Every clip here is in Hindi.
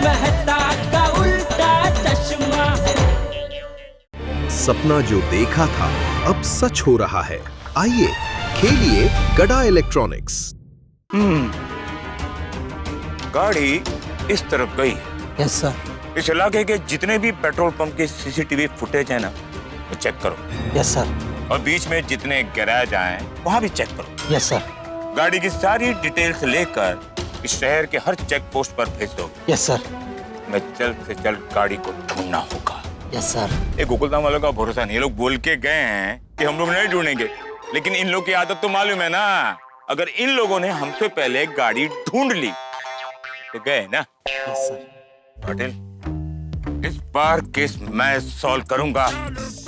मेहता का उल्टा चश्मा। सपना जो देखा था अब सच हो रहा है। आइए खेलिए गड़ा इलेक्ट्रॉनिक्स। गाड़ी इस तरफ गई। Yes sir. इस इलाके के जितने भी पेट्रोल पंप के सीसीटीवी फुटेज है ना, वो चेक करो। Yes sir. और बीच में जितने गैराज आए वहां भी चेक करो। Yes sir. गाड़ी की सारी डिटेल्स लेकर इस शहर के हर चेक पोस्ट पर भेज दो। Yes sir. मैं जल्द से जल्द गाड़ी को ढूंढना होगा। Yes sir. ये गोकुलधाम वालों का भरोसा नहीं। ये लोग बोल के गए हैं कि हम लोग नहीं ढूंढेंगे, लेकिन इन लोग की आदत तो मालूम है ना। अगर इन लोगों ने हमसे पहले गाड़ी ढूंढ ली तो गए ना। Yes sir. पाटिल, इस बार केस मैं सॉल्व करूंगा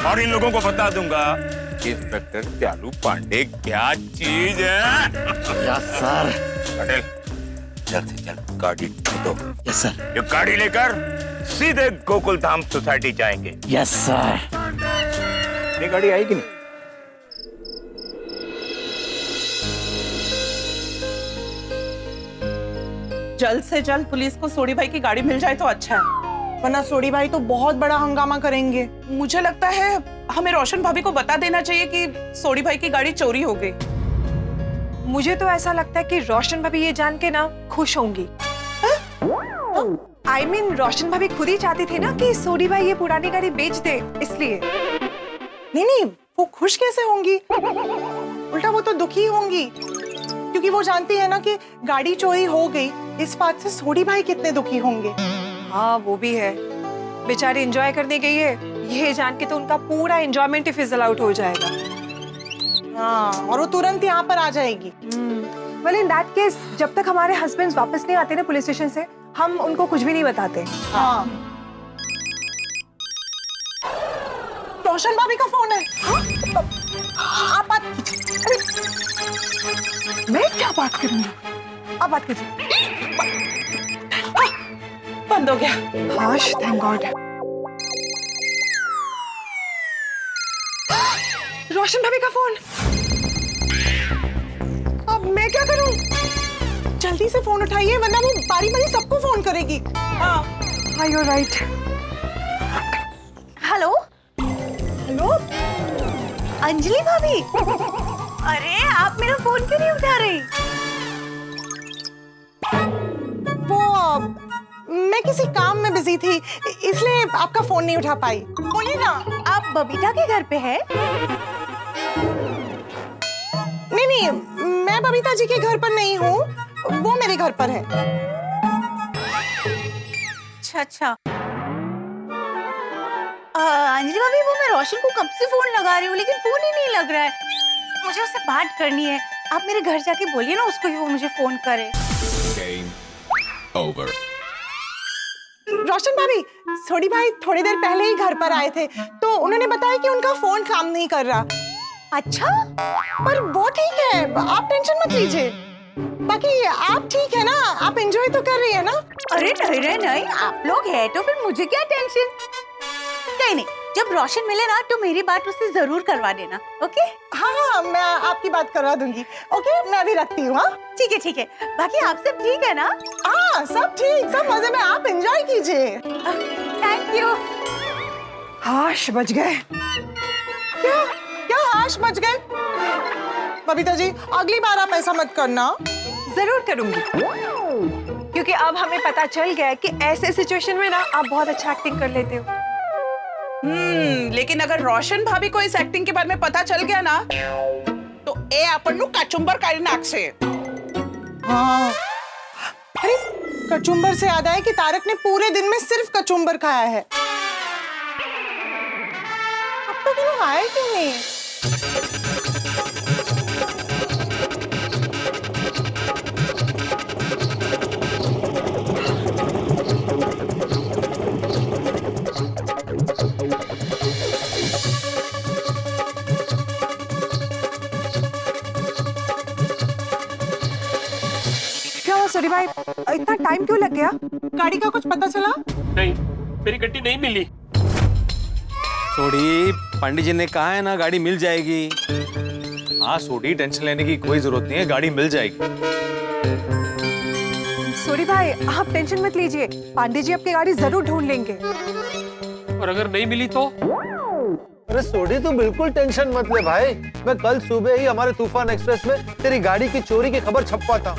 और इन लोगों को बता दूंगा कि इंस्पेक्टर चालू पांडे क्या चीज है। Yes sir. पाटिल, जल्द से जल्द गाड़ी ढूंढो। Yes sir. ये गाड़ी लेकर सीधे गोकुलधाम सोसाइटी जाएंगे। Yes sir. ये गाड़ी आएगी नहीं। जल्द से जल्द पुलिस को सोडी भाई की गाड़ी मिल जाए तो अच्छा है, वरना सोडी भाई तो बहुत बड़ा हंगामा करेंगे। मुझे लगता है हमें रोशन भाभी को बता देना चाहिए कि सोडी भाई की गाड़ी चोरी हो गई। मुझे तो ऐसा लगता है कि रोशन भाभी ये जान के ना खुश होंगी। I mean, रोशन भाभी खुद ही चाहती थी ना कि सोडी भाई ये पुरानी गाड़ी बेच दे, इसलिए। नहीं, वो खुश कैसे होंगी? उल्टा वो तो दुखी होंगी, क्योंकि वो जानती है ना कि गाड़ी चोरी हो गई। इस बात से सोडी भाई कितने दुखी होंगे। हाँ, वो भी है। बेचारी एंजॉय करने गई है, ये जान के तो उनका पूरा एंजॉयमेंट ही फिजल आउट हो जाएगा। हाँ, और वो तुरंत यहाँ पर आ जाएगी। Well, in that case, जब तक हमारे हस्बैंड्स वापस नहीं आते ना पुलिस स्टेशन से, हम उनको कुछ भी नहीं बताते। हाँ। रोशन भाभी का फोन है। हाँ? आप बात। मैं क्या बात करूंगी? आप बात कीजिए। बंद हो गया। हाश, थैंक गॉड। रोशन भाभी का फोन। अब मैं क्या करूं? जल्दी से फोन उठाइए, वरना वो बारी बारी सबको फोन करेगी। हाँ, you're right। Hello hello, Anjali भाभी। अरे आप मेरा फोन क्यों नहीं उठा रही? वो मैं किसी काम में बिजी थी, इसलिए आपका फोन नहीं उठा पाई। बोलिए ना। आप बबीता के घर पे है? नहीं, मैं बबीता जी के घर पर नहीं हूँ, वो मेरे घर पर है। अच्छा। अंजलि भाभी, वो मैं रोशन को कब से फोन लगा रही हूँ, लेकिन फोन ही नहीं लग रहा है। मुझे उससे बात करनी है। आप मेरे घर जाके बोलिए ना उसको कि वो मुझे फोन करे। Game over. रोशन भाभी, सोडी भाई थोड़ी देर पहले ही घर पर आए थे, तो उन्होंने बताया कि उनका फोन काम नहीं कर रहा। अच्छा, पर वो ठीक है, आप टेंशन मत लीजिए। बाकी आप ठीक है ना? आप एंजॉय तो कर रही है ना? अरे नहीं, आप लोग हैं तो फिर मुझे क्या टेंशन। नहीं, जब रोशन मिले ना तो मेरी बात उससे जरूर करवा देना। ओके? हाँ, मैं आपकी बात करवा दूंगी। ओके, मैं अभी रखती हूँ। हाँ, ठीक है। बाकी आप सब ठीक है ना? हाँ, सब ठीक, सब मजे में। आप एंजॉय कीजिए। Thank you. हाश, बच गए। क्या हाश बच गए? बबीता जी, अगली बार आप ऐसा मत करना। जरूर करूंगी, क्योंकि अब हमें पता चल गया है कि ऐसे सिचुएशन में ना आप बहुत अच्छा एक्टिंग कर लेते हो। लेकिन अगर रोशन भाभी को इस एक्टिंग के बारे में पता चल गया ना, तो ए अपन नु कचुंबर काढ़ी नाखशे। हाँ। अरे, कचुम्बर से याद आया कि तारक ने पूरे दिन में सिर्फ कचुम्बर खाया है। अब तक वो आया क्यों नहीं? क्या हुआ सोडी भाई, इतना टाइम क्यों लग गया? गाड़ी का कुछ पता चला? नहीं, मेरी गड्डी नहीं मिली। सोडी, पंडित जी ने कहा है ना गाड़ी मिल जाएगी। हाँ सोडी, टेंशन लेने की कोई जरूरत नहीं है, गाड़ी मिल जाएगी। सोरी भाई आप टेंशन मत लीजिए, पांडे जी आपकी गाड़ी जरूर ढूंढ लेंगे। और अगर नहीं मिली तो? अरे सोडी तू बिल्कुल टेंशन मत ले भाई, मैं कल सुबह ही हमारे तूफान एक्सप्रेस में तेरी गाड़ी की चोरी की खबर छपवाता।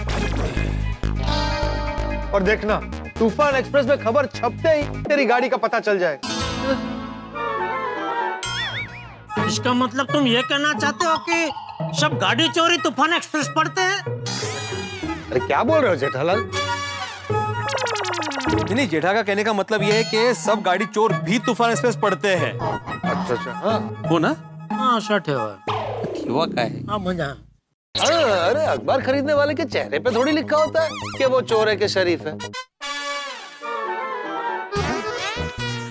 और देखना तूफान एक्सप्रेस में खबर छपते ही तेरी गाड़ी का पता चल जाएगा। इसका मतलब तुम ये कहना चाहते हो कि सब गाड़ी चोरी तूफान एक्सप्रेस पढ़ते हैं? अरे क्या बोल रहे हो जेठालाल? नहीं, जेठा का कहने का मतलब ये है कि सब गाड़ी चोर भी तूफान एक्सप्रेस पढ़ते हैं। अच्छा हाँ वो ना? हाँ सठ है। हुआ क्या है? हाँ मजा। अरे अखबार खरीदने वाले के चेहरे पे थोड़ी लिखा होता है कि वो चोर है कि शरीफ है।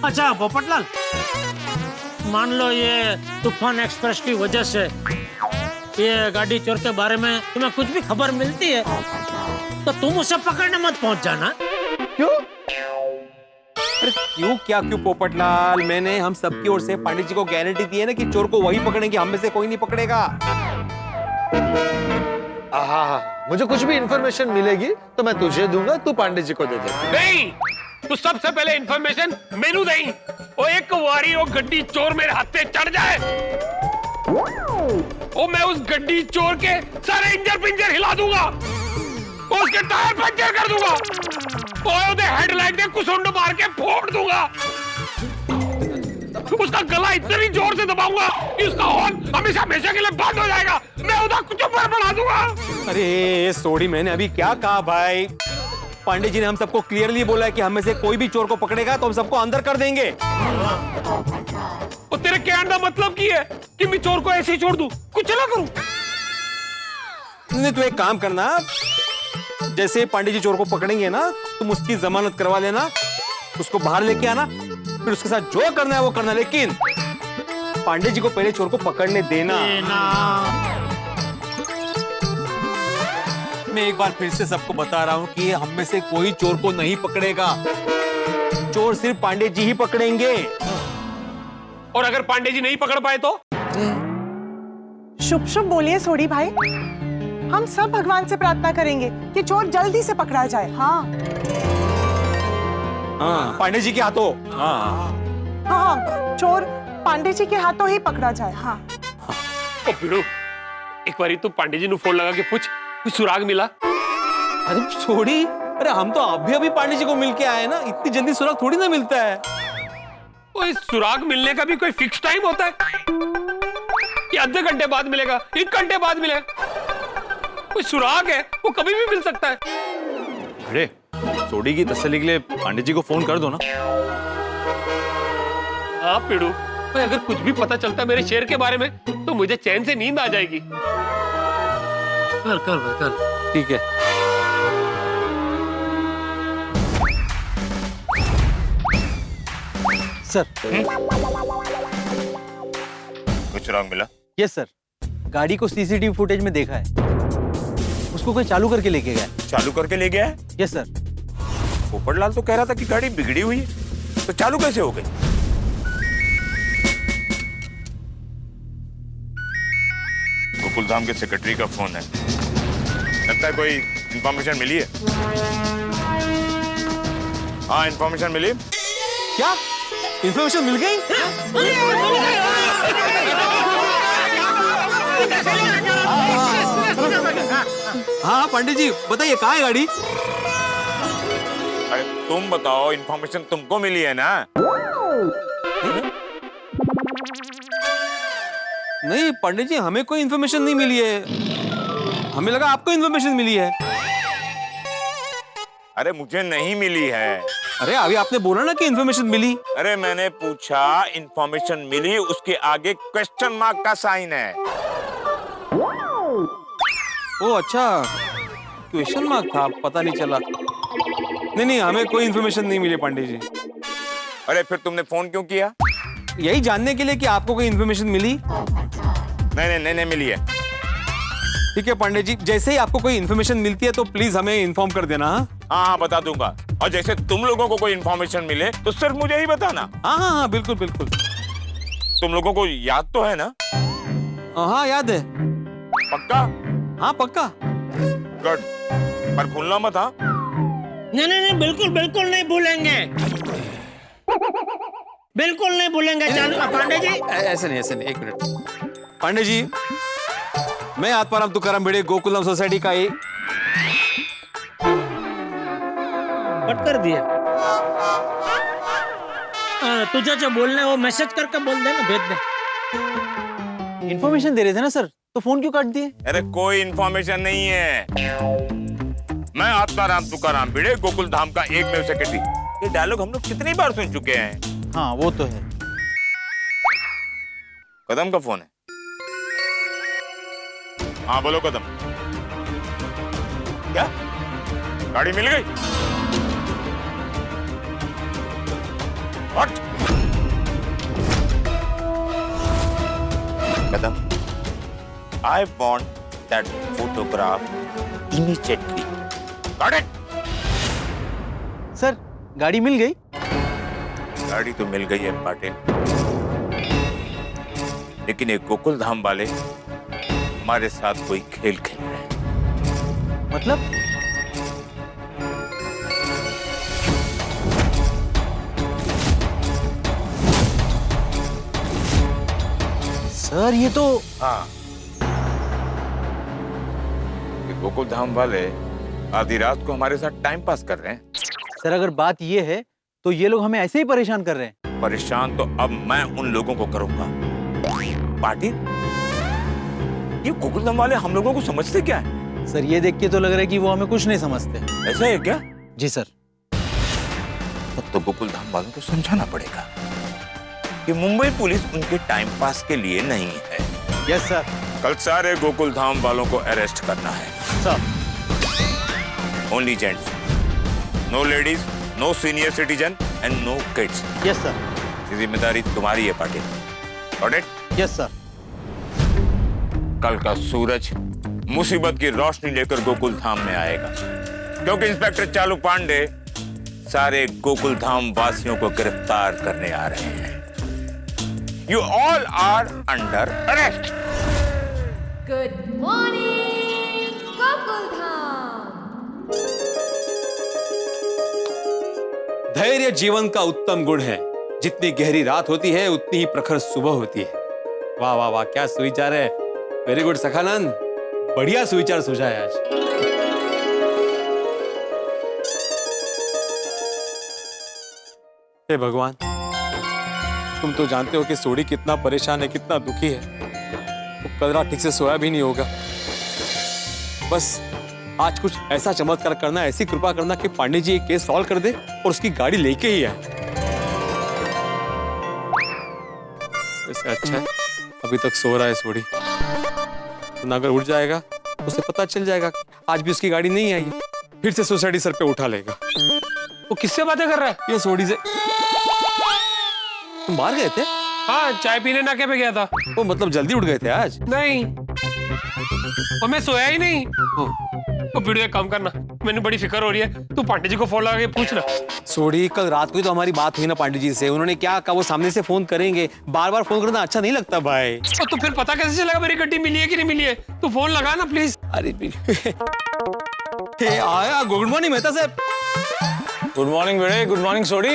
अच्छा पोपटलाल, मान लो ये तूफान एक्सप्रेस की वजह से ये गाड़ी चोर के बारे में तुम्हें कुछ भी खबर मिलती है तो तुम उसे पकड़ने मत पहुंच जाना। क्यों? अरे क्यों पोपटलाल, मैंने हम सबकी ओर से पांडे जी को गारंटी दी है ना कि चोर को वही पकड़ेंगे, हम में से कोई नहीं पकड़ेगा। मुझे कुछ भी इंफॉर्मेशन मिलेगी तो मैं तुझे दूंगा, तू पांडे जी को दे दे। नहीं, तू सबसे पहले इंफॉर्मेशन मेनू दें। वो एक वारी वो गड्डी चोर मेरे हाथ पे चढ़ जाए, वो मैं उस गड्डी चोर के सारे इंजर पिंजर हिला दूंगा, उसके टायर पंचर कर दूंगा, हेडलाइट में कुसुंड मार के फोड़ दूंगा, उसका गला इतनी जोर से दबाऊंगा कि उसका हॉर्न हमेशा हमेशा के लिए बंद हो जाएगा, मैं उधर कुछ ऊपर बढ़ा दूंगा। अरे सोडी, मैंने अभी क्या कहा भाई? पांडे जी ने हम सबको क्लियरली बोला है कि हम में से कोई भी चोर को पकड़ेगा तो हम सबको अंदर कर देंगे। और तेरे कहने का मतलब की है कि मैं चोर को ऐसे ही छोड़ दूं, कुछ ना करूं? नहीं, तू एक काम करना, जैसे पांडे जी चोर को पकड़ेंगे ना, तुम उसकी जमानत करवा लेना, उसको बाहर लेके आना, फिर उसके साथ जो करना है वो करना, लेकिन पांडे जी को पहले चोर को पकड़ने देना। मैं एक बार फिर से सबको बता रहा हूं कि हम में से कोई चोर को नहीं पकड़ेगा, चोर सिर्फ पांडे जी ही पकड़ेंगे। और अगर पांडे जी नहीं पकड़ पाए तो? शुभ शुभ बोलिए सोडी भाई, हम सब भगवान से प्रार्थना करेंगे कि चोर जल्दी से पकड़ा जाए। हाँ हाँ, पांडे जी के हाथों। हाँ, चोर पांडे जी के हाथों ही पकड़ा जाए। हाँ। ओ बिड़ू, एक बारी तू पांडे जी नु फोन लगा के पूछ, कुछ सुराग मिला? अरे छोड़ी, अरे हम तो अभी पांडे जी को मिल के आए ना, इतनी जल्दी सुराग थोड़ी ना मिलता है। ओ, इस सुराग मिलने का भी कोई फिक्स टाइम होता है कि आधे घंटे बाद मिलेगा, 1 घंटे बाद मिलेगा? कोई सुराग है वो कभी भी मिल सकता है। अरे सोडी की तसल्ली के लिए पांडे जी को फोन कर दो ना। हाँ पिड़ू, अगर कुछ भी पता चलता है मेरे शेर के बारे में तो मुझे चैन से नींद आ जाएगी। कर भाई कर। ठीक है। सर। कुछ सुराग मिला? यस सर, गाड़ी को सीसीटीवी फुटेज में देखा है, उसको कोई चालू करके लेके गया। चालू करके ले गया है? Yes sir. पोपटलाल तो कह रहा था कि गाड़ी बिगड़ी हुई है, तो चालू कैसे हो गई? गोकुलधाम के सेक्रेटरी का फोन है, लगता है कोई इंफॉर्मेशन मिली है। हाँ, इंफॉर्मेशन मिली। क्या इंफॉर्मेशन मिल गई? हाँ पंडित जी बताइए, कहाँ है गाड़ी? अरे तुम बताओ, इंफॉर्मेशन तुमको मिली है ना? नहीं पंडित जी, हमें कोई इंफॉर्मेशन नहीं मिली है, हमें लगा आपको इंफॉर्मेशन मिली है। अरे मुझे नहीं मिली है। अरे अभी आपने बोला ना कि इंफॉर्मेशन मिली। अरे मैंने पूछा इंफॉर्मेशन मिली, उसके आगे क्वेश्चन मार्क का साइन है। ओ अच्छा, क्वेश्चन मार्क था, पता नहीं चला। नहीं, हमें कोई इंफॉर्मेशन नहीं मिली पांडे जी। अरे फिर तुमने फोन क्यों किया? यही जानने के लिए कि आपको कोई इंफॉर्मेशन मिली। नहीं मिली है। ठीक है पांडे जी, जैसे ही आपको कोई इन्फॉर्मेशन मिलती है तो प्लीज हमें इन्फॉर्म कर देना। हाँ बता दूंगा, और जैसे तुम लोगों को कोई इन्फॉर्मेशन मिले तो सिर्फ मुझे ही बताना। हाँ बिल्कुल बिल्कुल। तुम लोगों को याद तो है ना? हाँ याद है। पक्का? हाँ पक्का। गुड, पर भूलना मत। हाँ नहीं नहीं नहीं, बिल्कुल बिल्कुल नहीं भूलेंगे, बिल्कुल नहीं भूलेंगे। चालू पांडे जी। ऐसे नहीं, एक मिनट पांडे जी, मैं आत्माराम तुकाराम भिड़े गोकुलम सोसाइटी का एक कट कर दिया। तुझे जो बोलना है वो मैसेज करके बोल दे ना, भेज दे। इन्फॉर्मेशन दे रहे थे ना सर, तो फोन क्यों काट दिए? अरे कोई इन्फॉर्मेशन नहीं है। मैं आत्माराम तुकाराम भिड़े गोकुल धाम का एकमेव सेक्रेटरी। ये डायलॉग हम लोग कितनी बार सुन चुके हैं। हाँ वो तो है। कदम का फोन है। हाँ बोलो कदम। क्या गाड़ी मिल गई? What? Kadam, I want that photograph immediately. Got it? Sir गाड़ी मिल गई? गाड़ी तो मिल गई है पाटिल, लेकिन एक गोकुल धाम वाले हमारे साथ कोई खेल खेल रहे हैं। मतलब? सर ये तो हाँ, ये गोकुल धाम वाले आधी रात को हमारे साथ टाइम पास कर रहे हैं। सर अगर बात ये है तो ये लोग हमें ऐसे ही परेशान कर रहे हैं। परेशान तो अब मैं उन लोगों को करूंगा। पाटिल, ये गोकुल धाम वाले हम लोगों को समझते क्या है? सर ये देख के तो लग रहा है कि वो हमें कुछ नहीं समझते। ऐसा है क्या? जी सर। तब तो गोकुल धाम वालों को समझाना पड़ेगा कि मुंबई पुलिस उनके टाइम पास के लिए नहीं है। Yes sir. कल सारे गोकुल धाम वालों को अरेस्ट करना है। Sir. Only gents, no ladies, no senior citizen and no kids. Yes sir. ये जिम्मेदारी तुम्हारी है Patil. Got it? Yes sir. कल का सूरज मुसीबत की रोशनी लेकर गोकुल धाम में आएगा, क्योंकि इंस्पेक्टर चालू पांडे सारे गोकुल धाम वासियों को गिरफ्तार करने आ रहे हैं। You all are under arrest. Good morning, Gokuldham. धैर्य जीवन का उत्तम गुण है। जितनी गहरी रात होती है उतनी ही प्रखर सुबह होती है। वाह वाह वाह, क्या सुविचार है। वेरी गुड सखानंद, बढ़िया सुविचार सूझा है आज। हे भगवान, तुम तो जानते हो कि सोडी कितना परेशान है, कितना दुखी है। वो कल रात ठीक से सोया भी नहीं होगा। बस आज कुछ ऐसा चमत्कार करना, ऐसी कृपा करना कि पांडे जी एक केस सॉल्व कर दे और उसकी गाड़ी लेके ही आए। वैसे अच्छा है अभी तक सो रहा है सोडी, तो अगर उठ जाएगा तो उसे पता चल जाएगा आज भी उसकी गाड़ी नहीं आई है, फिर से सोसाइटी सर पे उठा लेगा। वो किससे बातें कर रहा है? ये सोडी से। तुम बाहर गए थे? हाँ, चाय पीने नाके पे गया था। वो मतलब जल्दी उठ गए थे आज? नहीं, और मैं सोया ही नहीं। वो वीडियो एक काम करना, मैंने बड़ी फिक्र हो रही है, तू पांडे जी को फोन लगा के पूछना। सोडी, कल रात को ही तो हमारी बात हुई ना पांडे जी से। उन्होंने क्या कहा, वो सामने से फोन करेंगे। बार बार फोन करना अच्छा नहीं लगता भाई। तो फिर पता कैसे चलेगा मेरी गड्डी मिली है कि नहीं मिली है? तू फोन लगा ना प्लीज। अरे आया। गुड मॉर्निंग मेहता साहब। गुड मॉर्निंग बेटे, good morning Sodhi.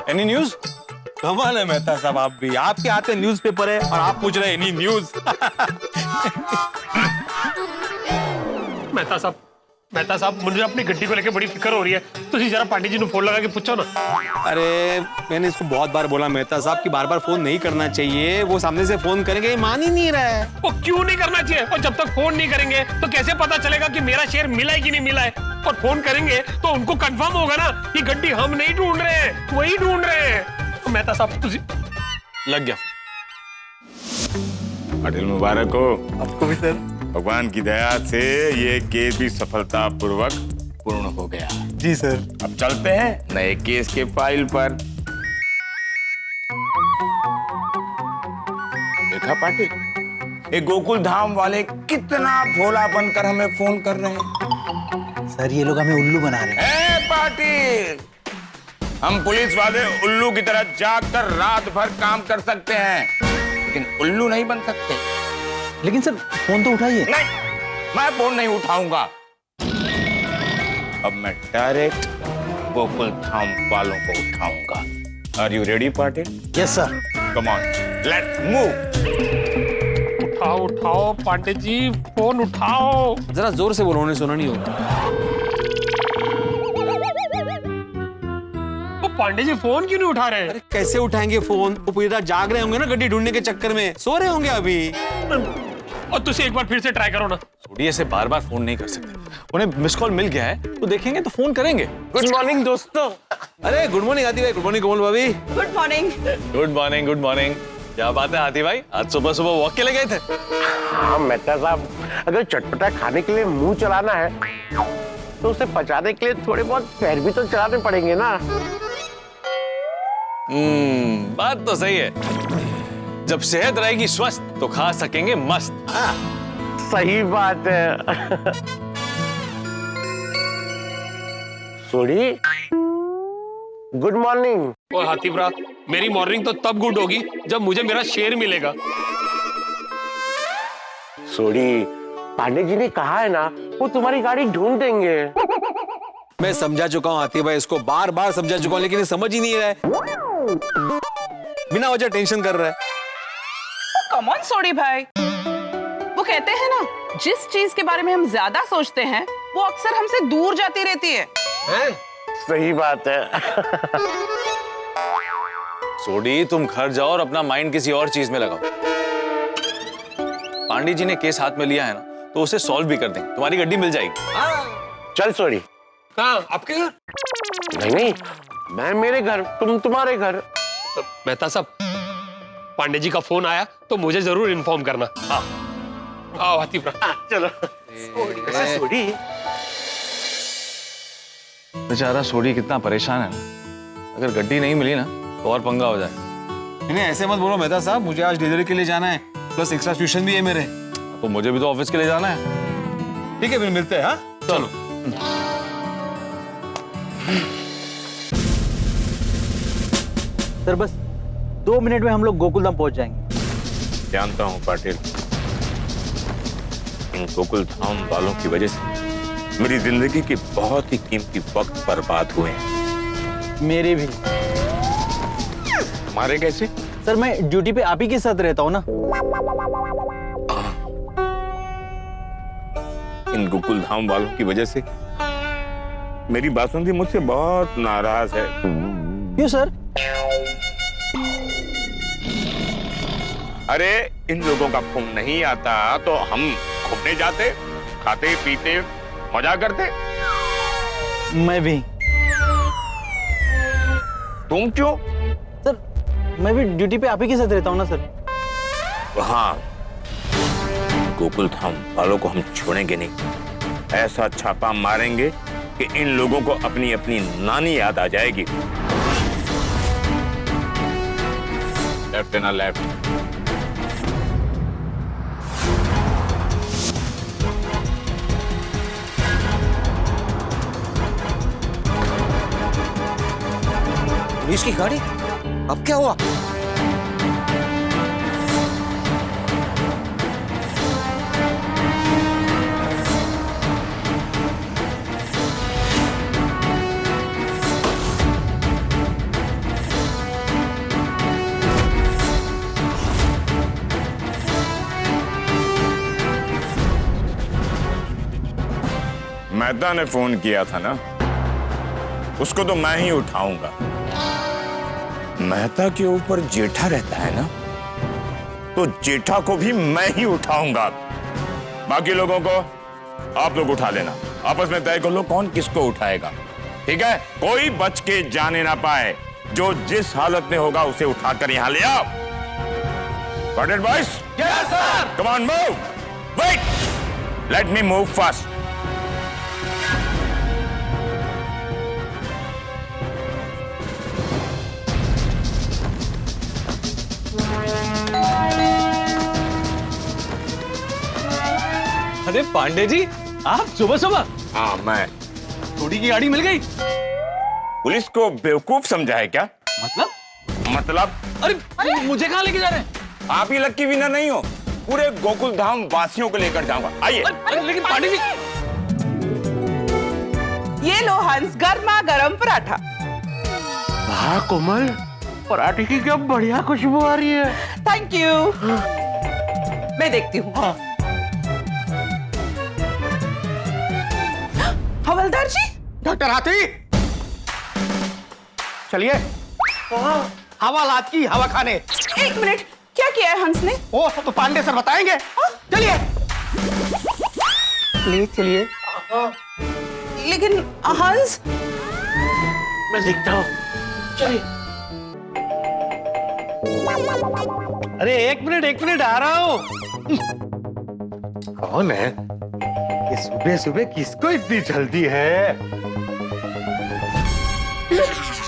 Any news? कमाल है मेहता साहब, आप भी। आपके हाथ में न्यूज़पेपर है और आप पूछ रहे हैं एनी न्यूज। मेहता साहब, मुझे अपनी गड्डी को लेकर बड़ी फिक्र हो रही है। तुझे जरा पांडे जी ने फोन लगा के पूछो ना। अरे मैंने इसको बहुत बार बोला मेहता साहब कि बार बार फोन नहीं करना चाहिए। वो सामने से फोन करेंगे, ये मान ही नहीं रहा है। वो क्यों नहीं करना चाहिए? और जब तक फोन नहीं करेंगे तो कैसे पता चलेगा कि मेरा शेयर मिला है कि नहीं मिला है? और फोन करेंगे तो उनको कंफर्म होगा ना कि गड्डी हम नहीं ढूंढ रहे हैं, वही ढूंढ रहे हैं। मेहता साहब तुझे लग गया। पाटिल मुबारक हो। आपको भी सर। भगवान की दया से ये केस भी सफलतापूर्वक पूर्ण हो गया। जी सर। अब चलते हैं नए केस के फाइल पर। देखा पाटिल, ये गोकुल धाम वाले कितना भोला बनकर हमें फोन कर रहे हैं। सर ये लोग हमें उल्लू बना रहे हैं। पाटिल, हम पुलिस वाले उल्लू की तरह जागकर रात भर काम कर सकते हैं, लेकिन उल्लू नहीं बन सकते। लेकिन सर फोन तो उठाइए। नहीं, मैं फोन नहीं उठाऊंगा। अब मैं डायरेक्ट गोकुल धाम वालों को उठाऊंगा। Are you ready Patil? Yes sir. Come on, let's move. उठाओ उठाओ पांडे जी, फोन उठाओ। जरा जोर से बोलो, उन्हें सुना नहीं होगा। पांडे जी फोन क्यों नहीं उठा रहे? अरे कैसे उठाएंगे फोन? वो पूरी रात जाग रहे होंगे ना गड्डी ढूंढने के चक्कर में, सो रहे होंगे अभी। और तुम एक बार फिर से ट्राई करो ना। सोडी ऐसे बार बार फोन नहीं कर सकते, उन्हें मिस कॉल मिल गया है तो देखेंगे तो फोन करेंगे। गुड मॉर्निंग दोस्तों। अरे गुड मॉर्निंग आती भाई, गुड मॉर्निंग कोमल भाभी। Good morning. Good morning, good morning. क्या बात है हाथी भाई, आज सुबह सुबह वॉक के लिए गए थे? हाँ मेहता साहब, अगर चटपटा खाने के लिए मुंह चलाना है तो उसे पचाने के लिए थोड़े बहुत पैर भी तो चलाने पड़ेंगे ना। बात तो सही है। जब सेहत रहेगी स्वस्थ तो खा सकेंगे मस्त। सही बात है। सोडी, गुड मॉर्निंग। ओ हाथी भ्रा, मेरी मॉर्निंग तो तब गुड होगी जब मुझे मेरा शेर मिलेगा। सोडी, पांडे जी ने कहा है ना वो तुम्हारी गाड़ी ढूंढ देंगे। मैं समझा चुका हूँ हाथी भाई, इसको बार बार समझा चुका हूँ लेकिन ये समझ ही नहीं रहा है, बिना वजह टेंशन कर रहा है। कम ऑन सोडी भाई, वो कहते हैं ना जिस चीज के बारे में हम ज्यादा सोचते हैं वो अक्सर हमसे दूर जाती रहती है। सही बात है। सोडी तुम घर जाओ और अपना माइंड किसी और चीज में लगाओ। पांडे जी ने केस हाथ में लिया है ना तो उसे सॉल्व भी कर देंगे, तुम्हारी गड्डी मिल जाएगी। चल सोडी। हाँ, आपके घर? नहीं, मैं मेरे घर, तुम तुम्हारे घर। मेहता साहब, पांडे जी का फोन आया तो मुझे जरूर इन्फॉर्म करना। हाँ, आओ हाथी भ्रा। चलो। सोडी, बेचारा सोडी कितना परेशान है ना, अगर गड्डी नहीं मिली ना तो और पंगा हो जाए। नहीं ऐसे मत बोलो मेहता साहब, मुझे आज डिलीवरी के लिए जाना है, प्लस एक्स्ट्रा ट्यूशन भी है मेरे। तो मुझे भी तो ऑफिस के लिए जाना है। ठीक है फिर मिलते हैं। हाँ चलो। सर बस 2 मिनट में हम लोग गोकुलधाम पहुंच जाएंगे। जानता हूँ पाटिल, इन गोकुल धाम वालों की वजह से मेरी जिंदगी के बहुत ही कीमती वक्त बर्बाद हुए हैं। मेरे भी। हमारे कैसे? सर मैं ड्यूटी पे आप ही के साथ रहता हूँ ना। इन गोकुल धाम वालों की वजह से मेरी बासुंदी मुझसे बहुत नाराज है। क्यों सर? अरे इन लोगों का खून नहीं आता तो हम घूमने जाते, खाते पीते मजा करते। मैं भी। तुम क्यों? सर मैं भी ड्यूटी पे आप ही के साथ रहता हूँ ना सर। हाँ, गोकुल धाम वालों को हम छोड़ेंगे नहीं। ऐसा छापा मारेंगे कि इन लोगों को अपनी अपनी नानी याद आ जाएगी। लेफ्ट ना लेफ्ट। पुलिस की गाड़ी, अब क्या हुआ? मेहता ने फोन किया था ना, उसको तो मैं ही उठाऊंगा। मेहता के ऊपर जेठा रहता है ना, तो जेठा को भी मैं ही उठाऊंगा। बाकी लोगों को आप लोग उठा लेना, आपस में तय कर लो कौन किसको उठाएगा। ठीक है? कोई बच के जाने ना पाए। जो जिस हालत में होगा उसे उठाकर यहां ले आओ। Got it, boys? Yes, sir. Come on, move. Wait. Let me move fast. अरे पांडे जी, आप सुबह सुबह? हाँ मैं। सोडी की गाड़ी मिल गई? पुलिस को बेवकूफ समझा है क्या? मतलब? अरे मुझे कहाँ लेके जा रहे हैं? आप ही लक्की विनर नहीं हो, पूरे गोकुल धाम वासियों को लेकर जाऊंगा। आइए। लेकिन पांडे जी, ये लो हंस, गर्मा गर्म पराठा। वाह कोमल, पराठे की क्या बढ़िया खुशबू आ रही है। Thank you. मैं देखती हूँ। हवलदार जी। डॉक्टर हाथी, चलिए हवा लाद की हवा खाने। एक मिनट, क्या किया है हंस ने? ओ तो पांडे सर बताएंगे। चलिए प्लीज चलिए। लेकिन हंस, मैं देखता हूँ। चलिए। अरे एक मिनट आ रहा हूँ। कौन है ये? सुबह सुबह किसको इतनी जल्दी है?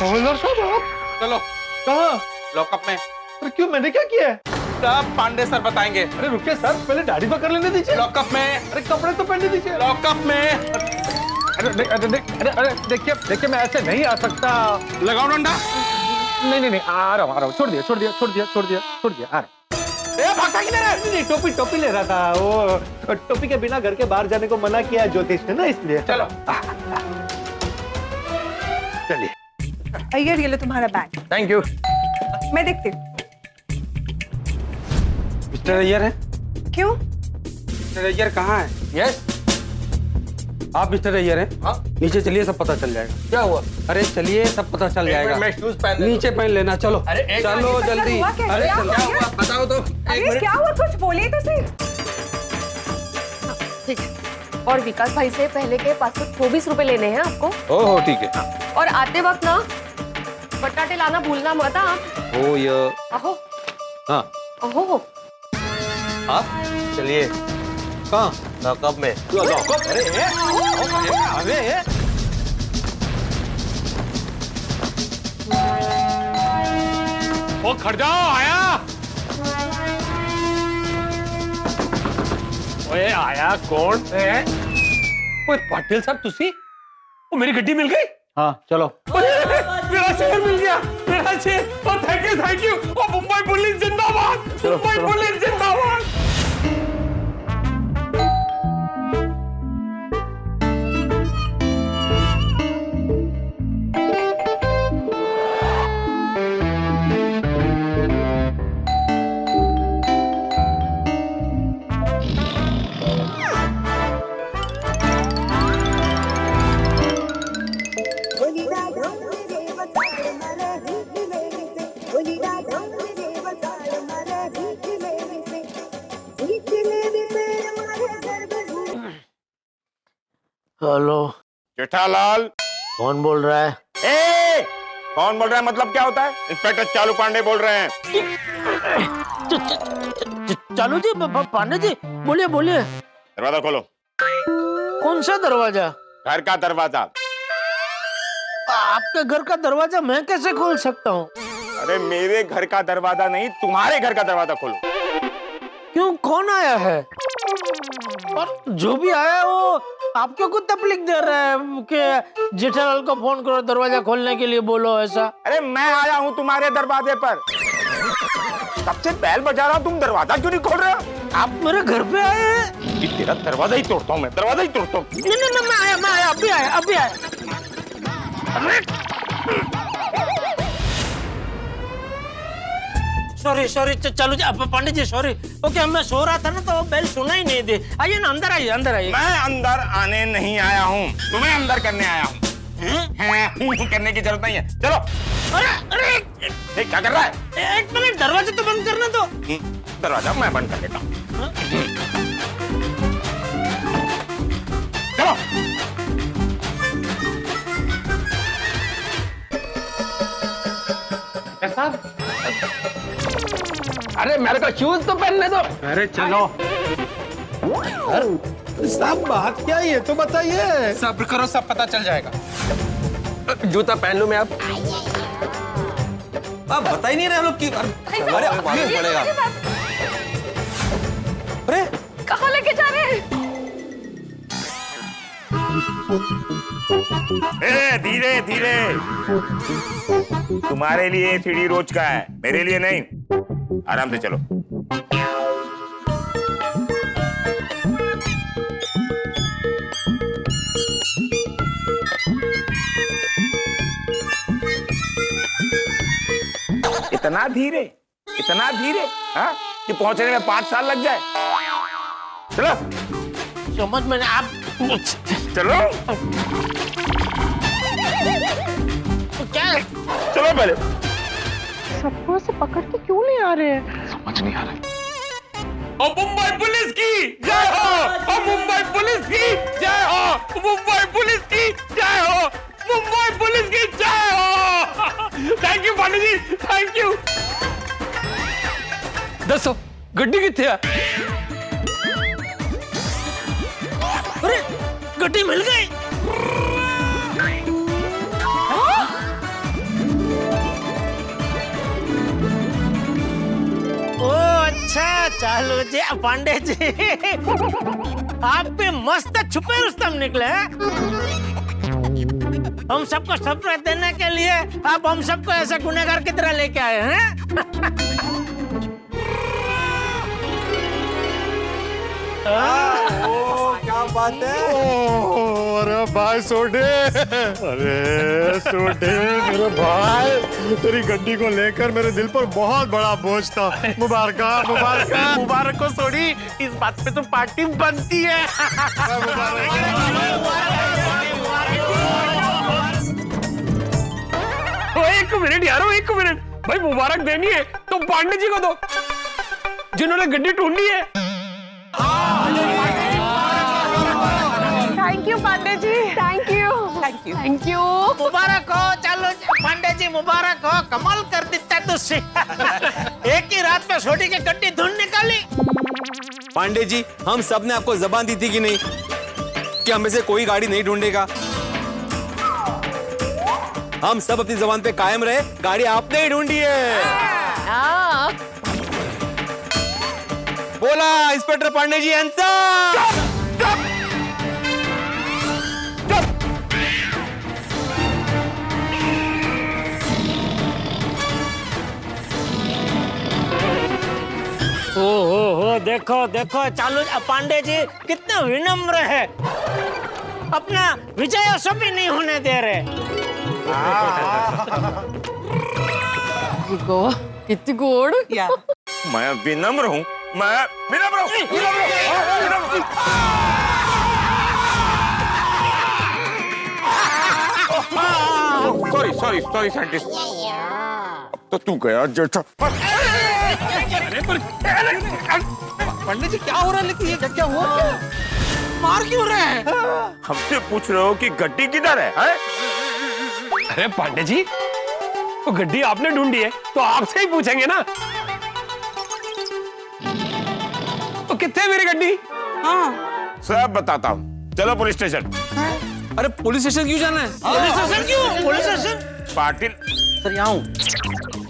हवलदार साहब आप? चलो कहाँ? लॉकअप में। अरे क्यों, मैंने क्या किया है? सब पांडे सर बताएंगे। अरे रुकिए सर, पहले दाढ़ी पकड़ लेने दीजिए। लॉकअप में। अरे कपड़े तो पहनने दीजिए। लॉकअप में। अरे देखिए मैं ऐसे नहीं आ सकता। लगाओ डंडा। नहीं आ रहा हूँ। छोड़ दिया आ रहा हूँ। भागता किधर है? नहीं, टोपी ले रहा था। वो टोपी के बिना घर के बाहर जाने को मना किया है ज्योतिष ने ना, इसलिए। चलो चलिए। अय्यर ये लो तुम्हारा बैग। Thank you. मैं देखती हूँ। मिस्टर अय्यर है? क्यों? मिस्टर अय्यर कहाँ है? यस, आप मिस्टर अय्यर हैं? हाँ। नीचे चलिए, सब पता चल जाएगा। क्या हुआ? अरे चलिए, सब पता चल जाएगा। मैं शूज पहन लेता नीचे पहन लेना। चलो चलो जल्दी। अरे क्या हुआ? बताओ तो। अरे क्या हुआ, कुछ बोलिए तो सही। ठीक है। और विकास भाई से पहले के 524 रुपए लेने हैं आपको। ओहो ठीक है। और आते वक्त ना बटाटे लाना भूलना मत आप। ओ ये। अहो। हाँ। अहो। आप चलिए। कहाँ? लॉकअप में। लॉकअप? अरे ओ खड़ जाओ, आया। ओए आया कौन है? ओए पाटिल साहब तुसी? ओ मेरी गड्डी मिल गई? हाँ चलो। मेरा शेर मिल गया, मेरा शेर। Oh thank you. Oh Mumbai police जिंदाबाद, मुंबई पुलिस जिंदाबाद। हेलो, जेठालाल। कौन बोल रहा है? कौन बोल रहा है मतलब क्या होता है? इंस्पेक्टर चालू पांडे बोल रहे हैं। चालू जी, पांडे जी, बोलिए। दरवाजा खोलो। कौन सा दरवाजा? घर का दरवाजा। आपके घर का दरवाजा मैं कैसे खोल सकता हूँ? अरे मेरे घर का दरवाजा नहीं, तुम्हारे घर का दरवाजा खोलो। क्यों, कौन आया है? और जो भी आया है वो आपको कुछ तकलीफ दे रहा है कि जेठालाल को फोन करो, दरवाजा खोलने के लिए बोलो, ऐसा? अरे मैं आया हूँ तुम्हारे दरवाजे पर, कब से बैल बजा रहा हूँ, तुम दरवाजा क्यों नहीं खोल रहे हो? आप मेरे घर पे आए हैं? कि तेरा दरवाजा ही तोड़ता हूँ मैं, दरवाजा ही तोड़ता हूँ। नहीं, मैं आया, अभी आया। सॉरी चालू जी, पंडित जी सॉरी। ओके, मैं सो रहा था ना तो बेल सुना ही नहीं दे। आइए ना, अंदर आइए। मैं अंदर आने नहीं आया हूँ, तुम्हें अंदर करने आया हूँ। करने की जरूरत नहीं है, चलो। अरे क्या कर रहा है? एक मिनट, दरवाजा तो बंद करना दो। दरवाजा मैं बंद कर देता हूँ। चलो। अरे मेरे को शूज तो पहनने दो। अरे चलो। साहब बात क्या है ये तो बताइए। सब्र करो, सब पता चल जाएगा। जूता पहन लूं मैं अब? आप बता ही नहीं रहे लोग की। अरे मालूम पड़ेगा। अरे कहाँ लेके जा रहे हैं? धीरे धीरे। तुम्हारे लिए सीढ़ी रोज का है, मेरे लिए नहीं। आराम से चलो। इतना धीरे हाँ कि पहुंचने में 5 साल लग जाए। चलो समझ में नहीं, आप चलो क्या है? चलो पहले। सबको से पकड़ के क्यों ले आ रहे हैं? समझ नहीं आ रहा। और मुंबई पुलिस की जय हो, और मुंबई पुलिस की जय हो, मुंबई पुलिस की जय हो, मुंबई पुलिस की जय हो। Thank you Pandey ji, thank you. दसो गड्डी कितने है? अरे गड्डी मिल गई। ओ अच्छा, चलो जी पांडे जी, आप भी मस्त छुपे रुस्तम निकले हैं। हम सबको सरप्राइज देने के लिए आप हम सबको ऐसे गुनहगार की तरह लेके आए हैं। क्या बात है? अरे भाई सोडे, अरे सोडे मेरे भाई, तेरी गड्डी को लेकर मेरे दिल पर बहुत बड़ा बोझ था। मुबारक मुबारक को सोडी, इस बात पे तो पार्टी बनती है। एक मिनट यारो, एक मिनट भाई, मुबारक देनी है तो पांडे जी को दो जिन्होंने गड्डी ढूंढी है। Thank you Pandey ji, thank you. Thank you. मुबारक हो, चलो पांडे जी मुबारक हो, कमाल कर देता तुझसे। एक ही रात में छोटी की गड्डी ढूंढ निकाली। पांडे जी, हम सब ने आपको जबान दी थी कि नहीं कि हम में से कोई गाड़ी नहीं ढूंढेगा? हम सब अपनी जबान पे कायम रहे, गाड़ी आपने ही ढूंढी है। बोला इंस्पेक्टर पांडे जी आंसर। हो देखो देखो चालू पांडे जी कितने विनम्र है, अपना विजय भी नहीं होने दे रहे। कितनी गोड़ या मैं विनम्र हूँ, मैं विनम्र हूँ। सॉरी साइंटिस्ट, अब तो तू गया जेठा। पंडित जी क्या हो रहा है? लेकिन ये क्या हुआ? मार क्यों रहे हैं? हमसे पूछ रहे हो कि गड्डी किधर है? अरे पांडे जी, तो गड्डी आपने ढूंढी है तो आपसे ही पूछेंगे ना। तो कितने है मेरी गड्डी? सब बताता हूँ, चलो पुलिस स्टेशन। अरे पुलिस स्टेशन क्यों जाना है? पुलिस स्टेशन क्यों? Police station? पाटिल सर यहाँ हूँ।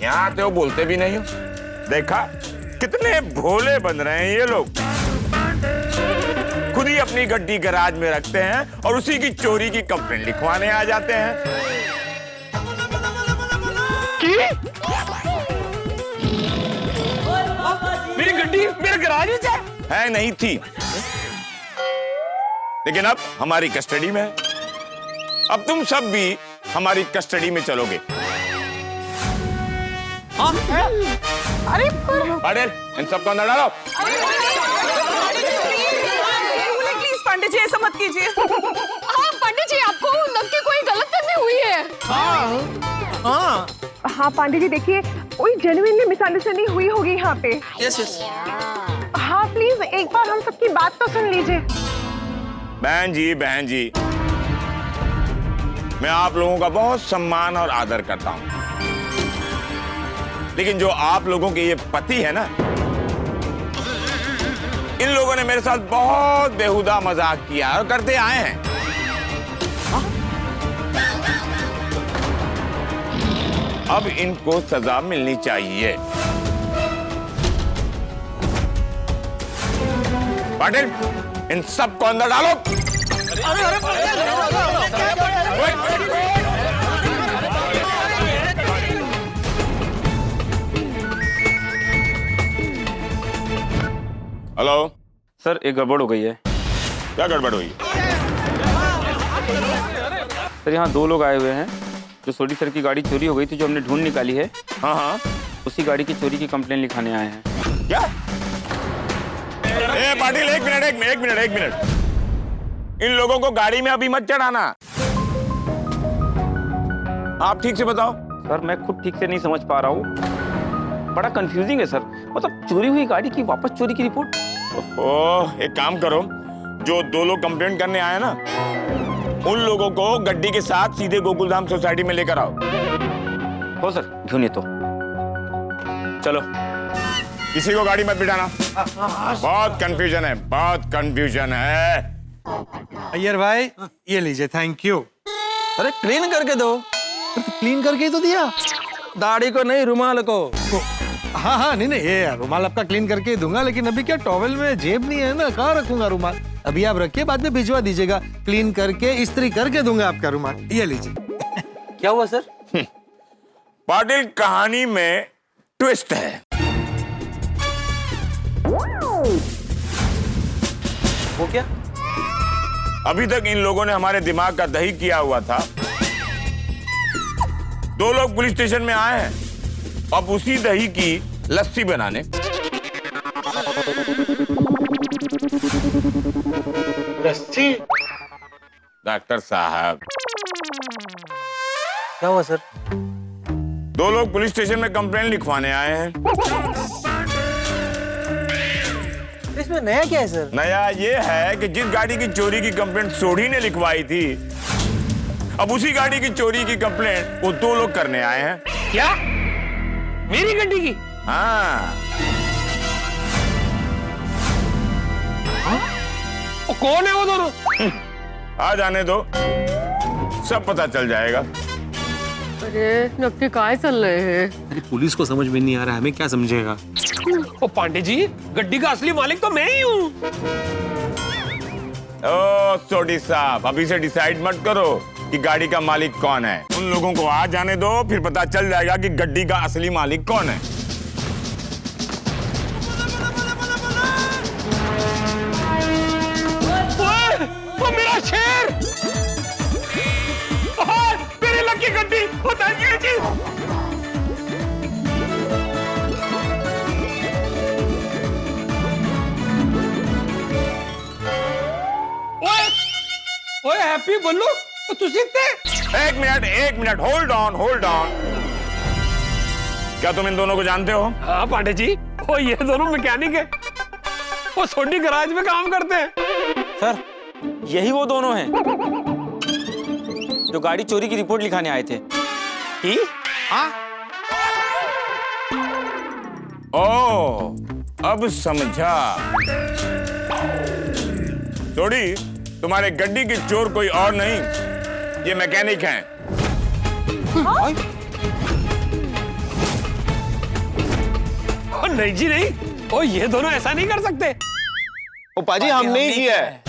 यहाँ आते हो, बोलते भी नहीं हो। देखा कितने भोले बन रहे हैं ये लोग, खुद ही अपनी गड्डी गैराज में रखते हैं और उसी की चोरी की कंप्लेंट लिखवाने आ जाते हैं। मेरी गड्डी मेरे गैराज में है नहीं थी, लेकिन अब हमारी कस्टडी में है। अब तुम सब भी हमारी कस्टडी में चलोगे। अरे इन सबको अंदर डालो। प्लीज पांडे जी ऐसा मत कीजिए। हाँ पंडित जी, आपको लग के कोई गलतफहमी हुई है। हाँ पांडे जी देखिए, कोई जेन्युइनली मिसअंडरस्टैंडिंग हुई होगी यहाँ पे। यस। हाँ प्लीज एक बार हम सबकी बात तो सुन लीजिए। बहन जी, मैं आप लोगों का बहुत सम्मान और आदर करता हूं, लेकिन जो आप लोगों के ये पति है ना, इन लोगों ने मेरे साथ बहुत बेहुदा मजाक किया और करते आए हैं। अब इनको सजा मिलनी चाहिए। पाटिल, इन सबको अंदर डालो। हेलो सर, एक गड़बड़ हो गई है। क्या गड़बड़ हुई? सर यहाँ 2 लोग आए हुए हैं, जो सोडी सर की गाड़ी चोरी हो गई थी, जो हमने ढूंढ निकाली है। हाँ, उसी गाड़ी की चोरी की कंप्लेन लिखाने आए हैं। क्या? ए पाटिल, एक मिनट। इन लोगों को गाड़ी में अभी मत चढ़ाना। आप ठीक से बताओ। सर मैं खुद ठीक से नहीं समझ पा रहा हूँ, बड़ा कंफ्यूजिंग है सर। मतलब चोरी हुई गाड़ी की वापस चोरी की रिपोर्ट। ओह, एक काम करो, जो 2 लोग कंप्लेंट करने आए ना, उन लोगों को गड्डी के साथ सीधे गोकुलधाम सोसाइटी में लेकर आओ। हो सर, ढूंढिए तो। चलो। किसी को गाड़ी मत बिठाना। बहुत कंफ्यूजन है। अय्यर भाई, ये लीजिए, थैंक यू। अरे क्लीन करके दो। क्लीन करके ही तो दिया। दाढ़ी को नहीं, रुमाल को। हाँ, नहीं, ये रुमाल आपका क्लीन करके ही दूंगा, लेकिन अभी क्या टॉवेल में जेब नहीं है ना, कहाँ रखूंगा रुमाल? अभी आप रखिए, बाद में भिजवा दीजिएगा। क्लीन करके इस्त्री करके दूंगा आपका रुमाल। ये लीजिए। क्या हुआ सर? पाटिल, कहानी में ट्विस्ट है। वो क्या? अभी तक इन लोगों ने हमारे दिमाग का दही किया हुआ था। 2 लोग पुलिस स्टेशन में आए हैं, अब उसी दही की लस्सी बनाने। लस्सी? डॉक्टर साहब। क्या हुआ सर? 2 लोग पुलिस स्टेशन में कंप्लेंट लिखवाने आए हैं। इसमें नया क्या है सर? नया ये है कि जिस गाड़ी की चोरी की कंप्लेंट सोढ़ी ने लिखवाई थी, अब उसी गाड़ी की चोरी की कंप्लेंट वो 2 लोग करने आए हैं। क्या? मेरी गड्डी की? हाँ। वो कौन है वो दोनों? आ जाने दो, सब पता चल जाएगा। अरे नक्की काय चल रहे हैं? अरे पुलिस को समझ में नहीं आ रहा है, हमें क्या समझेगा? ओ पांडे जी, गड्डी का असली मालिक तो मैं ही हूँ। ओ सोडी साहब, अभी से डिसाइड मत करो कि गाड़ी का मालिक कौन है। उन लोगों को आ जाने दो, फिर पता चल जाएगा कि गड्डी का असली मालिक कौन है। वो मेरा शेर! मेरी लकी गड्डी! बताइए जी। ओए हैप्पी बोलो, तो तुसी थे? एक मिनट, होल्ड ऑन। क्या तुम इन दोनों को जानते हो? हाँ पांडे जी, वो ये दोनों मैकेनिक है, वो सोनी गराज में काम करते हैं। सर यही वो दोनों हैं जो गाड़ी चोरी की रिपोर्ट लिखाने आए थे। हाँ? ओ, अब समझा। सोडी, तुम्हारे गड्डी की चोर कोई और नहीं, ये मैकेनिक हैं। नहीं जी नहीं, ओ ये दोनों ऐसा नहीं कर सकते। ओ पाजी, हमने ही किया है।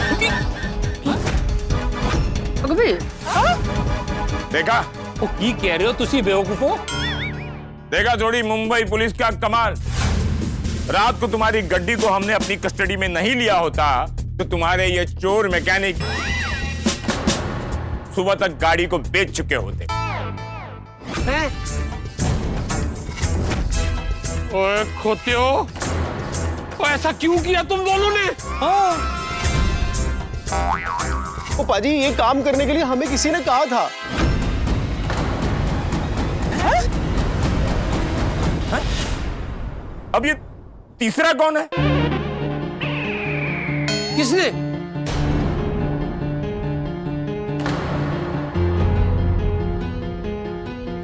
देखा? ओ की कह रहे हो तुसी बेवकूफो? देखा जोड़ी मुंबई पुलिस का कमाल। रात को तुम्हारी गड्डी को हमने अपनी कस्टडी में नहीं लिया होता तो तुम्हारे ये चोर मैकेनिक सुबह तक गाड़ी को बेच चुके होते। ओए खोत्यो, ओ ऐसा क्यों किया तुम दोनों ने? ओ पाजी, ये काम करने के लिए हमें किसी ने कहा था। अब ये तीसरा कौन है? किसने?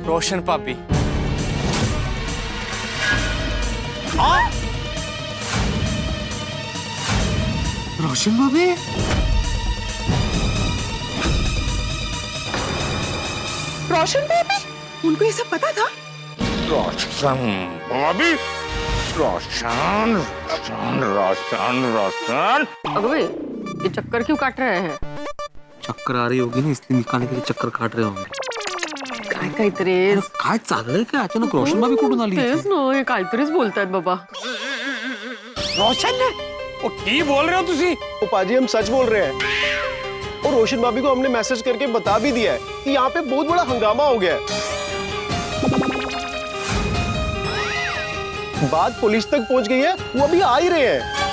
रोशन पापी। रोशन भाभी? रोशन भाभी? उनको ये सब पता था? रोशन भाभी? रोशन। अगवे, ये चक्कर क्यों काट रहे हैं? चक्कर आ रही होगी ना, इसलिए निकालने के लिए चक्कर काट रहे होंगे। काय काहीतरीच काय चाललंय काय अचानक रोशन भाभी कुठून आली? तेच ना, हे काहीतरीच बोलतायत बाबा। रोशन ने? ओ की बोल रहे हो तुसी? ओ पाजी, हम सच बोल रहे हैं। और रोशन भाभी को हमने मैसेज करके बता भी दिया है कि यहाँ पे बहुत बड़ा हंगामा हो गया है। बात पुलिस तक पहुंच गई है, वो अभी आ ही रहे हैं।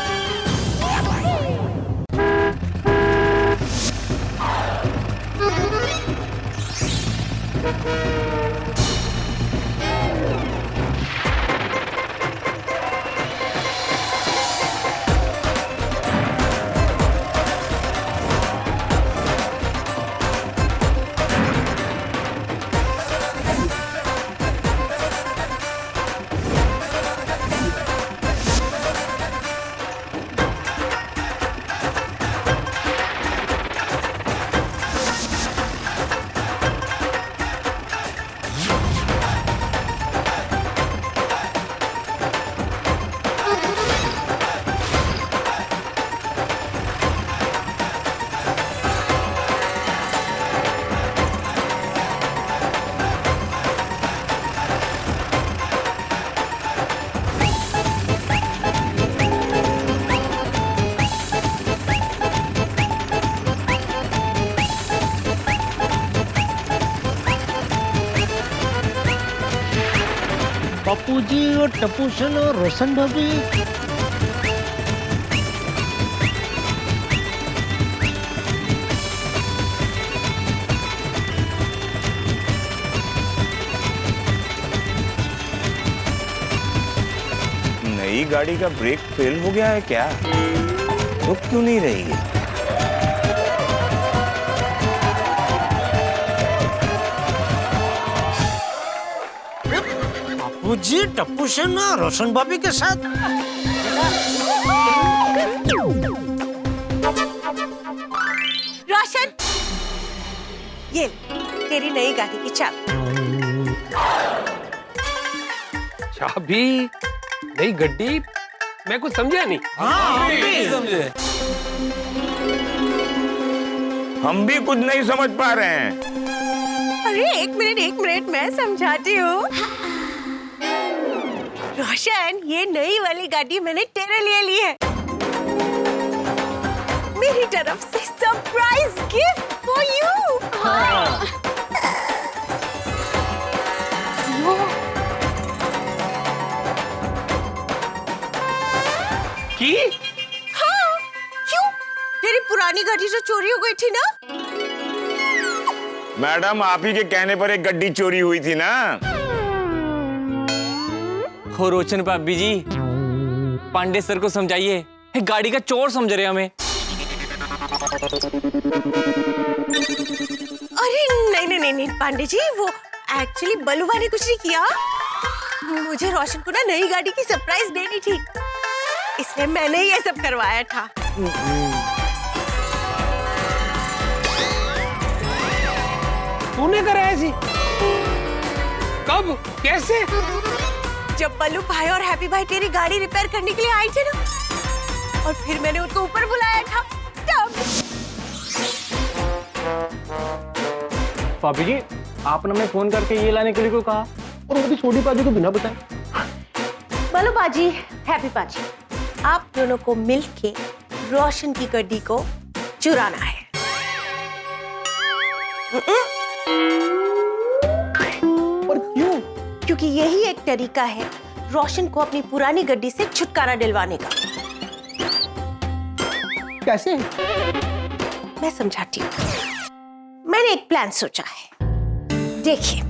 पप्पू जी और टप्पू सेन और रोशन भाभी। नई गाड़ी का ब्रेक फेल हो गया है क्या? रुक क्यों नहीं रही है? जी टप्पू सेन और रोशन भाभी के साथ। रोशन, ये तेरी नई गाड़ी की चाबी। चाबी? नई गड्डी? मैं कुछ समझा नहीं। समझे। हम भी कुछ नहीं समझ पा रहे हैं। अरे एक मिनट मैं समझाती हूँ। रोशन, ये नई वाली गाड़ी मैंने तेरे लिए ली है, मेरी तरफ से सरप्राइज गिफ्ट फॉर यू। की? हाँ, क्यों? तेरी पुरानी गाड़ी जो चोरी हो गई थी ना? मैडम, आप ही के कहने पर एक गड्डी चोरी हुई थी ना? हो रोशन भाभी जी, पांडे सर को समझाइए, गाड़ी का चोर समझ रहे हमें। अरे नहीं पांडे जी, वो एक्चुअली बलुआ ने कुछ नहीं किया। मुझे रोशन को ना नई गाड़ी की सरप्राइज देनी थी, इसलिए मैंने ये सब करवाया था। तूने करा ऐसी? कब? कैसे? जब बल्लू भाई और हैप्पी भाई तेरी गाड़ी रिपेयर करने के लिए आए थे ना, और फिर मैंने उनको ऊपर बुलाया था तब। भाभी जी, आपने हमें फोन करके ये लाने के लिए क्यों कहा? और वो भी छोटी बाजी को बिना बताए। बल्लू बाजी, हैप्पी बाजी, आप दोनों को मिलके रोशन की गड्डी को चुराना है। पर क्यों? क्योंकि यही एक तरीका है रोशन को अपनी पुरानी गड्डी से छुटकारा दिलवाने का। कैसे? मैं समझाती हूँ। मैंने एक प्लान सोचा है। देखिए,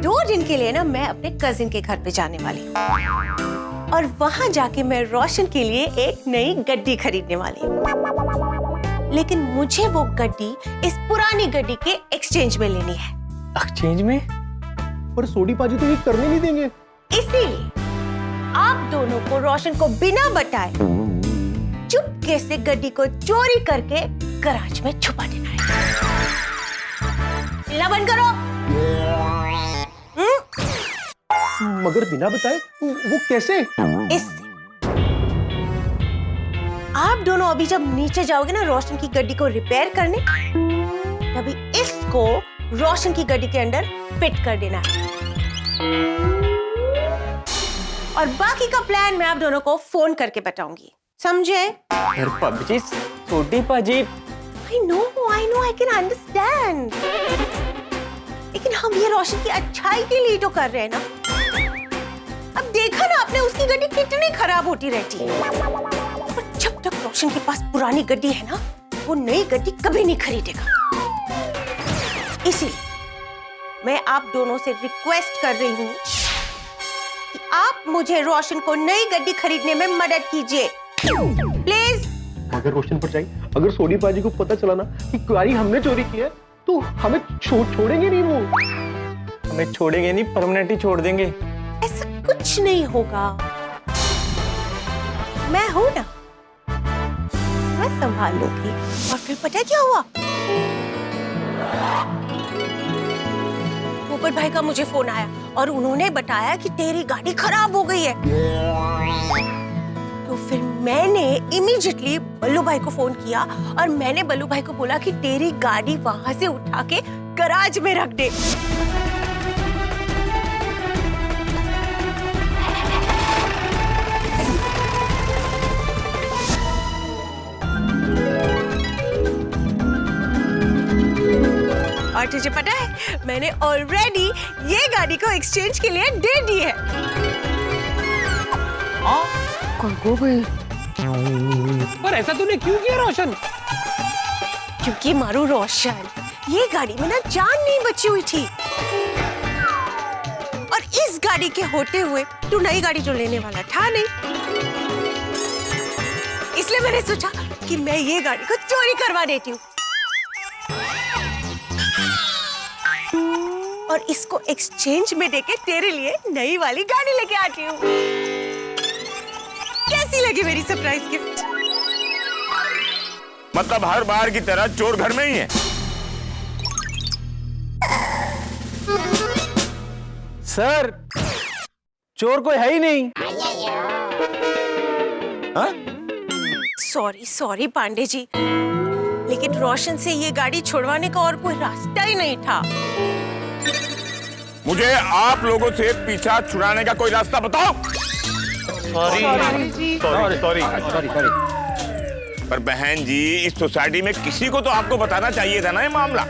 2 दिन के लिए ना मैं अपने कजिन के घर पे जाने वाली हूँ, और वहां जाके मैं रोशन के लिए एक नई गड्डी खरीदने वाली हूँ। लेकिन मुझे वो गड्डी इस पुरानी गड्डी के एक्सचेंज में लेनी है। एक्सचेंज में? पर सोडी पाजी तो ये करने नहीं देंगे। इसीलिए आप दोनों को रोशन को बिना बताए चुपके से गड्डी को चोरी करके गराज में छुपा देना है। चिल्ला बंद करो। मगर बिना बताए वो कैसे? इससे आप दोनों अभी जब नीचे जाओगे ना रोशन की गड्डी को रिपेयर करने, तभी इसको रोशन की गड्डी के अंदर फिट कर देना है। और बाकी का प्लान मैं आप दोनों को फोन करके बताऊंगी, समझे? भाभी जी, छोटी पाजी। I know, I can understand. लेकिन हम ये रोशन की अच्छाई के लिए तो कर रहे हैं ना। अब देखा ना आपने उसकी गड्डी कितनी खराब होती रहती है। और जब तक रोशन के पास पुरानी गड्डी है ना, वो नई गड्डी कभी नहीं खरीदेगा। इसीलिए मैं आप दोनों से रिक्वेस्ट कर रही हूँ कि आप मुझे रोशन को नई गड्डी खरीदने में मदद कीजिए, प्लीज। मगर रोशन पर जाए, अगर सोनी पाजी को पता चला ना कि गाड़ी हमने चोरी की है, तो हमें छोड़ेंगे नहीं वो। हमें छोड़ेंगे नहीं, परमानेंटली छोड़ देंगे। ऐसा कुछ नहीं होगा, मैं हूं ना, मैं संभाल लूंगी। और फिर पता है क्या हुआ? पोपट भाई का मुझे फोन आया और उन्होंने बताया कि तेरी गाड़ी खराब हो गई है। तो फिर मैंने इमीडिएटली बल्लू भाई को फोन किया और मैंने बल्लू भाई को बोला कि तेरी गाड़ी वहां से उठा के गराज में रख दे। और तुझे पता है, मैंने ऑलरेडी ये गाड़ी को एक्सचेंज के लिए दे दी है। पर ऐसा तूने क्यों किया रोशन? क्योंकि मारू रोशन, ये गाड़ी में ना जान नहीं बची हुई थी, और इस गाड़ी के होते हुए तू नई गाड़ी जो लेने वाला था नहीं, इसलिए मैंने सोचा कि मैं ये गाड़ी को चोरी करवा देती हूँ और इसको एक्सचेंज में देके तेरे लिए नई वाली गाड़ी लेके आती हूँ। कैसी लगी मेरी सरप्राइज गिफ्ट? मतलब हर बार की तरह चोर घर में ही है। सर, चोर कोई है ही नहीं। सॉरी पांडे जी, लेकिन रोशन से ये गाड़ी छुड़वाने का और कोई रास्ता ही नहीं था। मुझे आप लोगों से पीछा छुड़ाने का कोई रास्ता बताओ। सॉरी। पर बहन जी, इस सोसाइटी में किसी को तो आपको बताना चाहिए था ना ये मामला।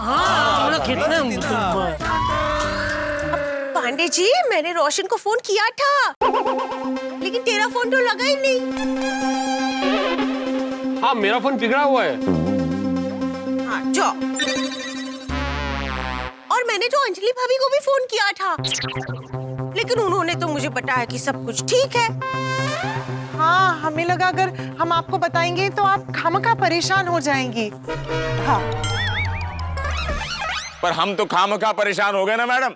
हाँ, कितने पांडे जी, मैंने रोशन को फोन किया था, लेकिन तेरा फोन तो लगा ही नहीं। हाँ, मेरा फोन बिगड़ा हुआ है। हाँ, जाओ। और मैंने तो अंजलि भाभी को भी फोन किया था, लेकिन उन्होंने तो मुझे बताया कि सब कुछ ठीक है। हाँ, हमें लगा अगर हम आपको बताएंगे तो आप खामखा परेशान हो जाएंगी। हाँ। पर हम तो खामखा परेशान हो गए ना मैडम।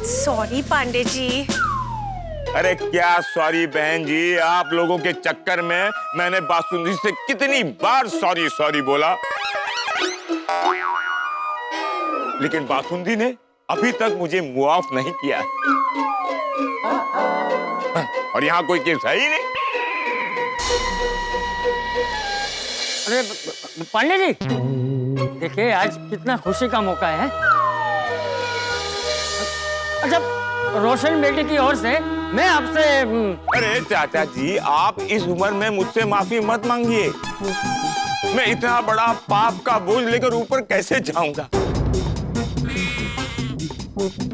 सॉरी पांडे जी। अरे क्या सॉरी बहन जी, आप लोगों के चक्कर में मैंने बासुंदी से कितनी बार सॉरी बोला, लेकिन बासुंदी ने अभी तक मुझे मुआफ नहीं किया। और यहाँ कोई केस है ही नहीं। अरे पांडे जी, देखिए आज कितना खुशी का मौका है। अच्छा, रोशन बेटे की ओर से मैं आपसे। अरे चाचा जी, आप इस उम्र में मुझसे माफी मत मांगिए। मैं इतना बड़ा पाप का बोझ लेकर ऊपर कैसे जाऊंगा।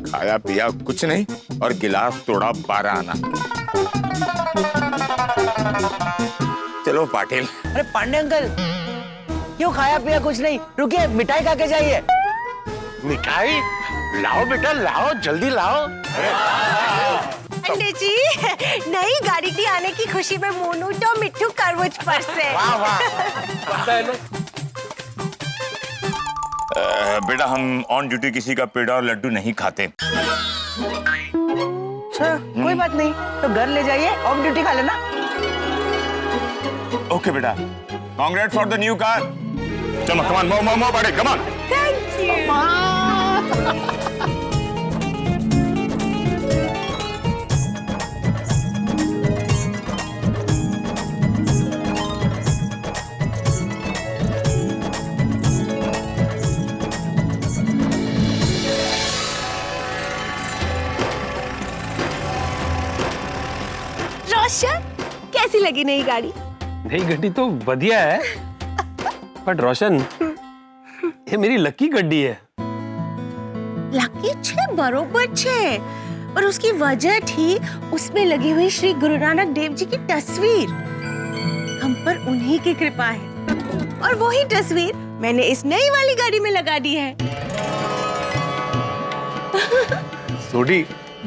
खाया पिया कुछ नहीं और गिलास तोड़ा 12 आना। चलो पाटिल। अरे पांडे अंकल, क्यों खाया पिया कुछ नहीं? रुकिए, मिठाई खा के जाइए। मिठाई लाओ बेटा, लाओ, जल्दी लाओ। पांडे जी, नई गाड़ी की आने की खुशी में मोनू तो मिट्टू कर मुझ पर से। बेटा, हम ऑन ड्यूटी किसी का पेड़ा और लड्डू नहीं खाते। अच्छा, कोई बात नहीं, तो घर ले जाइए, ऑफ ड्यूटी खा लेना। ओके बेटा, congrats for the new car. चलो कमान, मो बड़े कमान। Thank you. रोशन, कैसी लगी नई गाड़ी? नई गड्डी तो बढ़िया है, बट रोशन, ये मेरी लकी गड्डी है। लकी 6 बरोबर 6। और उसकी वजह थी उसमें लगी हुई श्री गुरु नानक देव जी की तस्वीर। हम पर उन्हीं की कृपा है और वही तस्वीर मैंने इस नई वाली गाड़ी में लगा दी है। सोडी,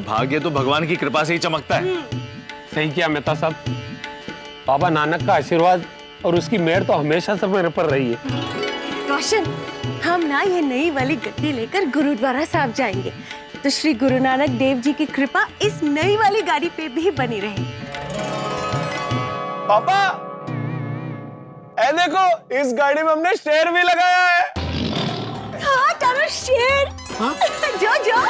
भाग्य तो भगवान की कृपा से ही चमकता है। सही किया मेहता साहब। बाबा नानक का आशीर्वाद और उसकी मेहर तो हमेशा से मेरे पर रही है। रोशन, हम ना ये नई वाली गड्डी लेकर गुरुद्वारा साहब जाएंगे तो श्री गुरु नानक देव जी की कृपा इस नई वाली गाड़ी पे भी बनी रहे। पापा, ए देखो, इस गाड़ी में हमने शेर भी लगाया है। हाँ, तारा शेर। हाँ? जो जो।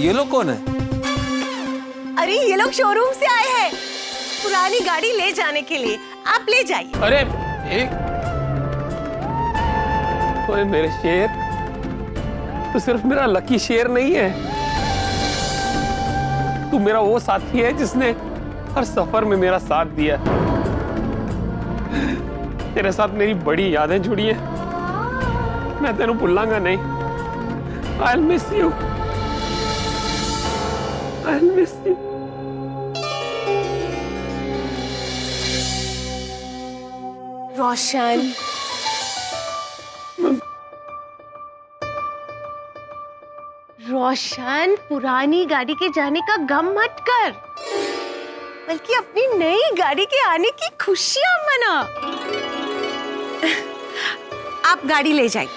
ये लोग कौन है? अरे ये लोग शोरूम से आए हैं पुरानी गाड़ी ले जाने के लिए। आप ले जाइए। अरे ओए मेरे शेर, तू सिर्फ मेरा लकी शेर नहीं है, तू मेरा वो साथी है जिसने हर सफर में मेरा साथ दिया। तेरे साथ मेरी बड़ी यादें जुड़ी हैं, मैं तेनू भुलांगा नहीं। I'll miss you. I'll miss you. रोशन, रोशन, पुरानी गाड़ी के जाने का गम मत कर, बल्कि अपनी नई गाड़ी के आने की खुशियां मना। आप गाड़ी ले जाइए।